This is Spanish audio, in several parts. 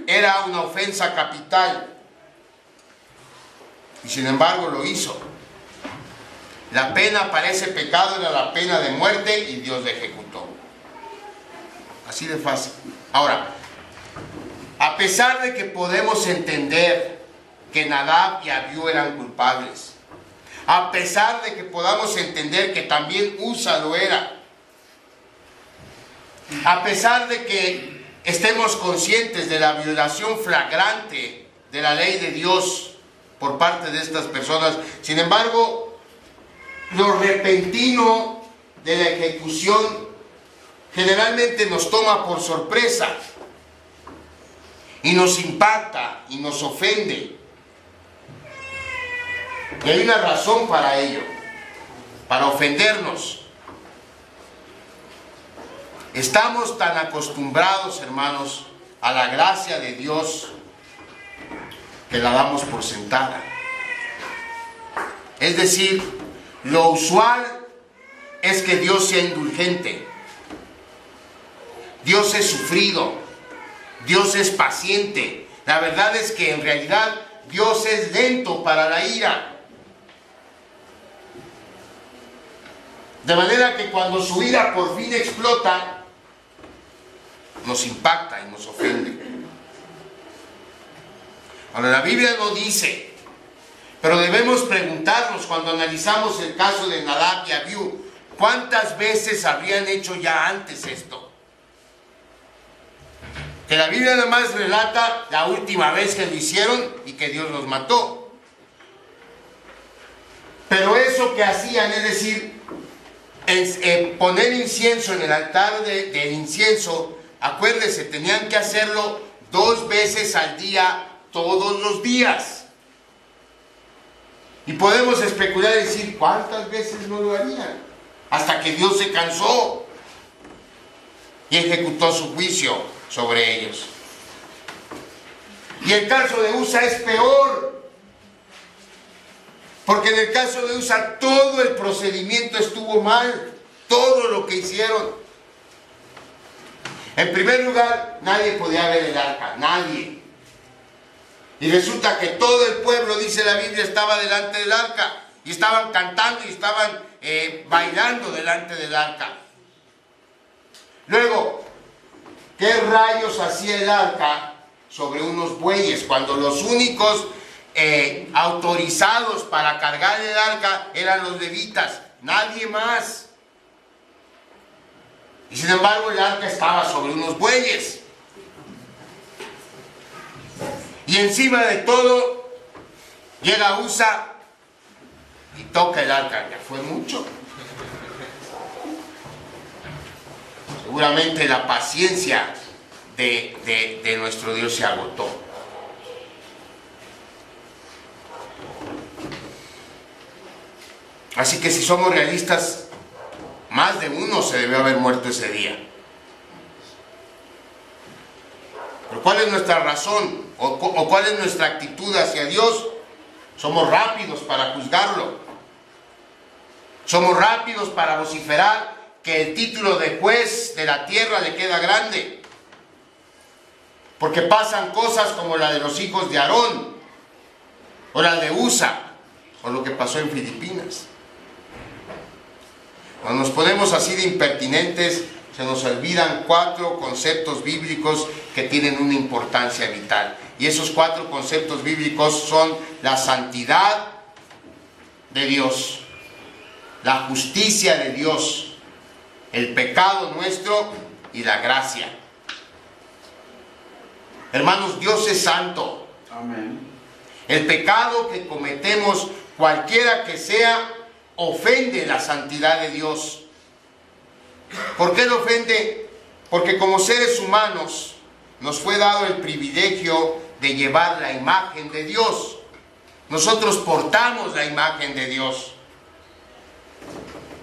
era una ofensa capital. Y sin embargo lo hizo. La pena para ese pecado era la pena de muerte y Dios la ejecutó. Así de fácil. Ahora, a pesar de que podemos entender que Nadab y Abiú eran culpables, a pesar de que podamos entender que también Usa lo era, a pesar de que estemos conscientes de la violación flagrante de la ley de Dios por parte de estas personas, sin embargo, lo repentino de la ejecución generalmente nos toma por sorpresa y nos impacta y nos ofende. Y hay una razón para ello, para ofendernos. Estamos tan acostumbrados, hermanos, a la gracia de Dios que la damos por sentada. Es decir, lo usual es que Dios sea indulgente. Dios es sufrido. Dios es paciente. La verdad es que en realidad Dios es lento para la ira. De manera que cuando su ira por fin explota, nos impacta y nos ofende. Ahora, la Biblia no dice, pero debemos preguntarnos cuando analizamos el caso de Nadab y Abiú, ¿cuántas veces habrían hecho ya antes esto? Que la Biblia nada más relata la última vez que lo hicieron y que Dios los mató. Pero eso que hacían, es decir, poner incienso en el altar del incienso, acuérdese, tenían que hacerlo 2 veces al día, todos los días. Y podemos especular y decir, ¿cuántas veces no lo harían? Hasta que Dios se cansó y ejecutó su juicio sobre ellos. Y el caso de Usa es peor, porque en el caso de Usa todo el procedimiento estuvo mal, todo lo que hicieron. En primer lugar, nadie podía ver el arca, nadie. Y resulta que todo el pueblo, dice la Biblia, estaba delante del arca, y estaban cantando y estaban bailando delante del arca. Luego, ¿qué rayos hacía el arca sobre unos bueyes cuando los únicos autorizados para cargar el arca eran los levitas? Nadie más. Y sin embargo el arca estaba sobre unos bueyes. Y encima de todo llega Usa y toca el arca. Ya fue mucho. Seguramente la paciencia de nuestro Dios se agotó. Así que si somos realistas, más de uno se debió haber muerto ese día. Pero ¿cuál es nuestra razón? ¿O cuál es nuestra actitud hacia Dios? Somos rápidos para juzgarlo. Somos rápidos para vociferar que el título de juez de la tierra le queda grande. Porque pasan cosas como la de los hijos de Aarón, o la de Usa, o lo que pasó en Filipinas. Cuando nos ponemos así de impertinentes, se nos olvidan 4 conceptos bíblicos que tienen una importancia vital. Y esos 4 conceptos bíblicos son la santidad de Dios, la justicia de Dios, el pecado nuestro y la gracia. Hermanos, Dios es santo. Amén. El pecado que cometemos, cualquiera que sea, ofende la santidad de Dios. ¿Por qué lo ofende? Porque como seres humanos nos fue dado el privilegio de llevar la imagen de Dios. Nosotros portamos la imagen de Dios.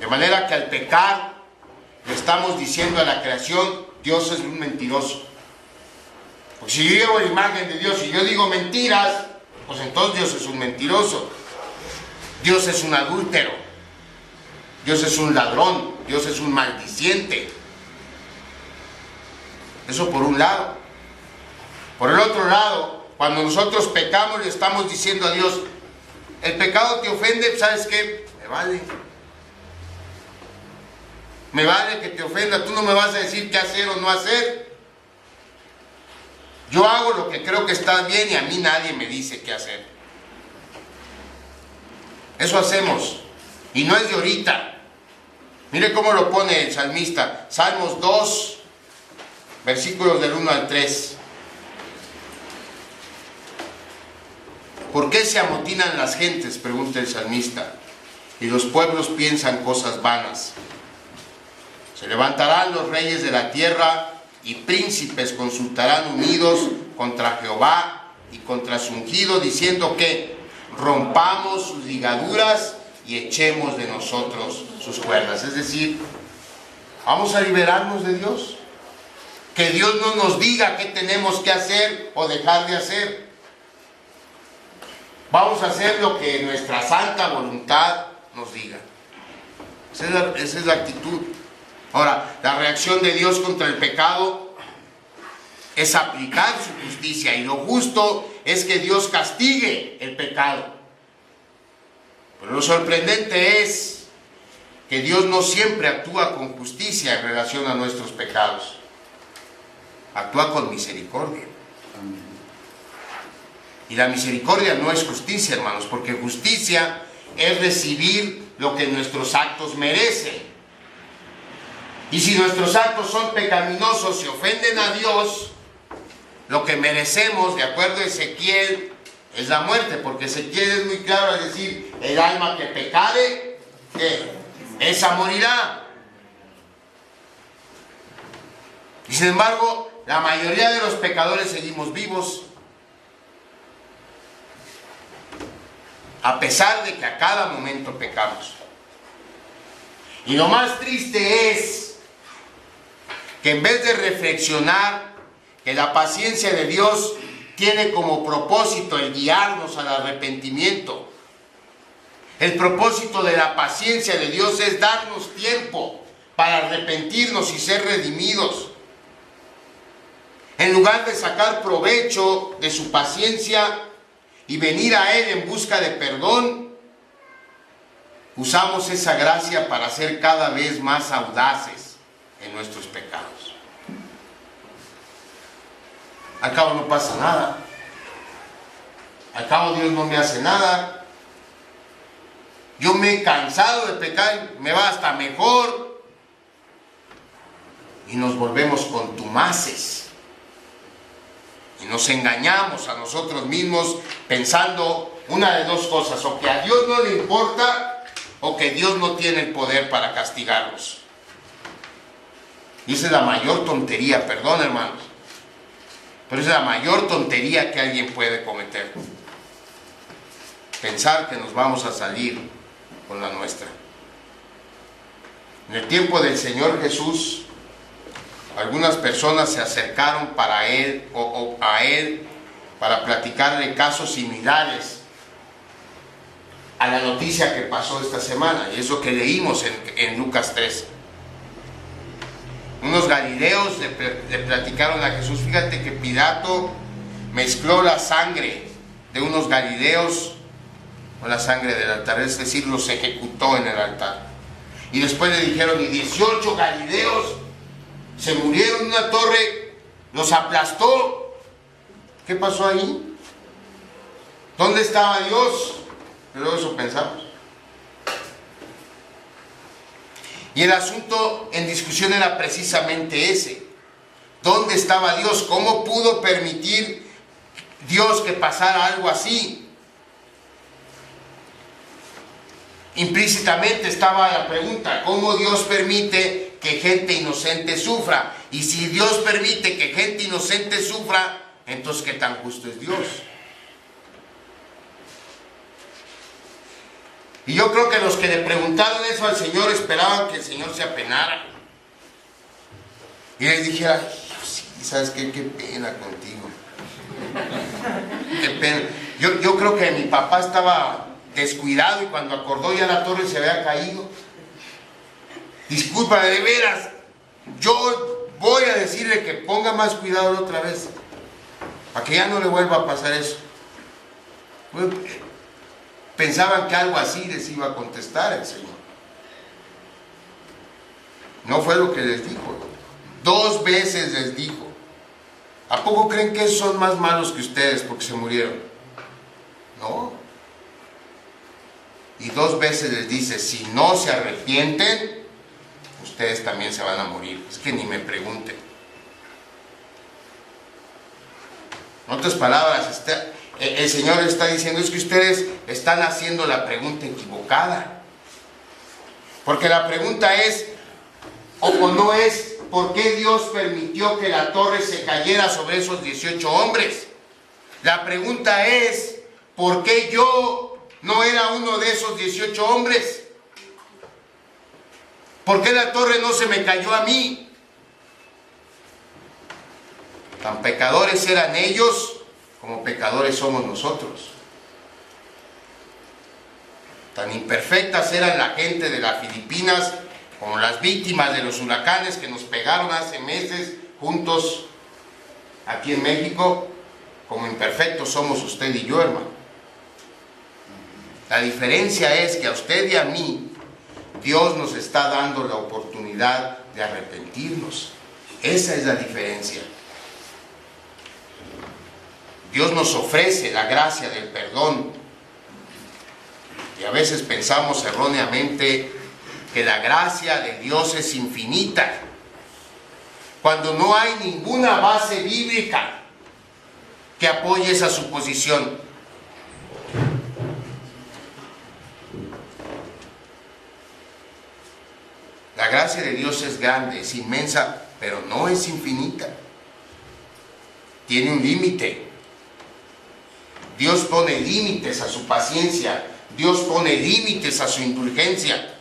De manera que al pecar le estamos diciendo a la creación, Dios es un mentiroso. Porque si yo llevo la imagen de Dios y yo digo mentiras, pues entonces Dios es un mentiroso. Dios es un adúltero. Dios es un ladrón. Dios es un maldiciente. Eso por un lado. Por el otro lado, cuando nosotros pecamos, le estamos diciendo a Dios, el pecado te ofende, ¿sabes qué? Me vale. Me vale que te ofenda, tú no me vas a decir qué hacer o no hacer. Yo hago lo que creo que está bien y a mí nadie me dice qué hacer. Eso hacemos. Y no es de ahorita. Mire cómo lo pone el salmista. Salmos 2, versículos del 1 al 3. ¿Por qué se amotinan las gentes?, pregunta el salmista, y los pueblos piensan cosas vanas. Se levantarán los reyes de la tierra y príncipes consultarán unidos contra Jehová y contra su ungido, diciendo que rompamos sus ligaduras y echemos de nosotros sus cuerdas. Es decir, vamos a liberarnos de Dios. Que Dios no nos diga qué tenemos que hacer o dejar de hacer. Vamos a hacer lo que nuestra santa voluntad nos diga. Esa es la actitud. Ahora, la reacción de Dios contra el pecado es aplicar su justicia, y lo justo es que Dios castigue el pecado. Pero lo sorprendente es que Dios no siempre actúa con justicia en relación a nuestros pecados. Actúa con misericordia. Y la misericordia no es justicia, hermanos, porque justicia es recibir lo que nuestros actos merecen. Y si nuestros actos son pecaminosos y ofenden a Dios, lo que merecemos, de acuerdo a Ezequiel, es la muerte, porque Ezequiel es muy claro al decir, el alma que pecare, ¿qué? Esa morirá. Y sin embargo, la mayoría de los pecadores seguimos vivos, a pesar de que a cada momento pecamos. Y lo más triste es que en vez de reflexionar que la paciencia de Dios tiene como propósito el guiarnos al arrepentimiento, el propósito de la paciencia de Dios es darnos tiempo para arrepentirnos y ser redimidos. En lugar de sacar provecho de su paciencia y venir a Él en busca de perdón, usamos esa gracia para ser cada vez más audaces en nuestros pecados. Al cabo no pasa nada. Al cabo Dios no me hace nada. Yo me he cansado de pecar, me va hasta mejor. Y nos volvemos contumaces. Y nos engañamos a nosotros mismos pensando una de dos cosas: o que a Dios no le importa, o que Dios no tiene el poder para castigarnos. Y esa es la mayor tontería, perdón, hermanos, pero esa es la mayor tontería que alguien puede cometer. Pensar que nos vamos a salir con la nuestra. En el tiempo del Señor Jesús, algunas personas se acercaron para Él a Él para platicarle casos similares a la noticia que pasó esta semana, y eso que leímos en Lucas 3. Unos galileos le platicaron a Jesús: fíjate que Pilato mezcló la sangre de unos galileos con la sangre del altar, es decir, los ejecutó en el altar. Y después le dijeron: y 18 galileos se murieron en una torre, los aplastó. ¿Qué pasó ahí? ¿Dónde estaba Dios? Pero eso pensamos. Y el asunto en discusión era precisamente ese: ¿dónde estaba Dios? ¿Cómo pudo permitir Dios que pasara algo así? Implícitamente estaba la pregunta: ¿cómo Dios permite que gente inocente sufra? Y si Dios permite que gente inocente sufra, entonces ¿qué tan justo es Dios? Y yo creo que los que le preguntaron eso al Señor esperaban que el Señor se apenara y les dijera: sí, ¿sabes qué? Qué pena contigo. Qué pena. Yo creo que mi papá estaba descuidado y cuando acordó ya la torre se había caído. Disculpa, de veras, yo voy a decirle que ponga más cuidado la otra vez. para que ya no le vuelva a pasar eso. Pensaban que algo así les iba a contestar el Señor. No fue lo que les dijo. 2 veces les dijo. ¿A poco creen que esos son más malos que ustedes porque se murieron? No. Y 2 veces les dice, si no se arrepienten, ustedes también se van a morir. Es que ni me pregunten. En otras palabras, el Señor está diciendo, es que ustedes están haciendo la pregunta equivocada. Porque la pregunta es, o no es, ¿por qué Dios permitió que la torre se cayera sobre esos 18 hombres? La pregunta es, ¿por qué yo no era uno de esos 18 hombres? ¿Por qué la torre no se me cayó a mí? Tan pecadores eran ellos como pecadores somos nosotros. Tan imperfectas eran la gente de las Filipinas como las víctimas de los huracanes que nos pegaron hace meses juntos aquí en México, como imperfectos somos usted y yo, hermano. La diferencia es que a usted y a mí Dios nos está dando la oportunidad de arrepentirnos. Esa es la diferencia. Dios nos ofrece la gracia del perdón. Y a veces pensamos erróneamente que la gracia de Dios es infinita, cuando no hay ninguna base bíblica que apoye esa suposición. La gracia de Dios es grande, es inmensa, pero no es infinita. Tiene un límite. Dios pone límites a su paciencia. Dios pone límites a su indulgencia.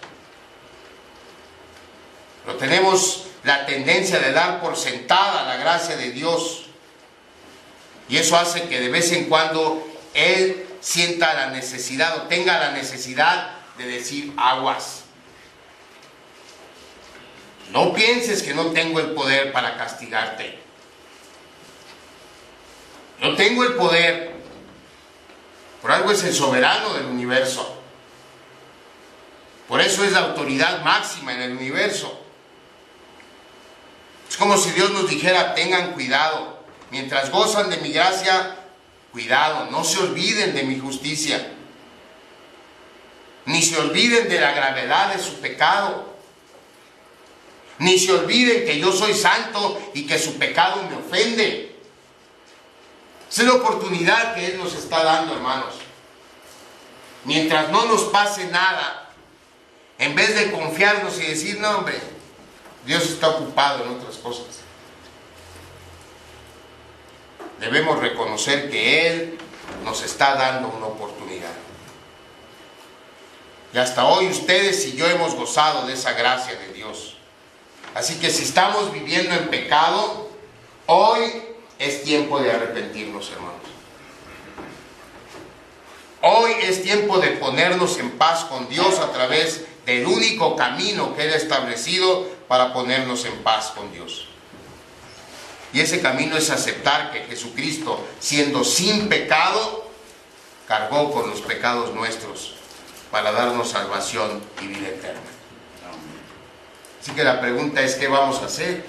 Pero tenemos la tendencia de dar por sentada la gracia de Dios. Y eso hace que de vez en cuando Él sienta la necesidad o tenga la necesidad de decir aguas. No pienses que no tengo el poder para castigarte. No tengo el poder. Por algo es el soberano del universo. Por eso es la autoridad máxima en el universo. Es como si Dios nos dijera, tengan cuidado. Mientras gozan de mi gracia, cuidado, no se olviden de mi justicia. Ni se olviden de la gravedad de su pecado. Ni se olviden que yo soy santo y que su pecado me ofende. Esa es la oportunidad que Él nos está dando, hermanos. Mientras no nos pase nada, en vez de confiarnos y decir, no hombre, Dios está ocupado en otras cosas, debemos reconocer que Él nos está dando una oportunidad. Y hasta hoy ustedes y yo hemos gozado de esa gracia de Dios. Así que si estamos viviendo en pecado, hoy es tiempo de arrepentirnos, hermanos. Hoy es tiempo de ponernos en paz con Dios a través del único camino que Él ha establecido para ponernos en paz con Dios. Y ese camino es aceptar que Jesucristo, siendo sin pecado, cargó con los pecados nuestros para darnos salvación y vida eterna. Así que la pregunta es, ¿qué vamos a hacer?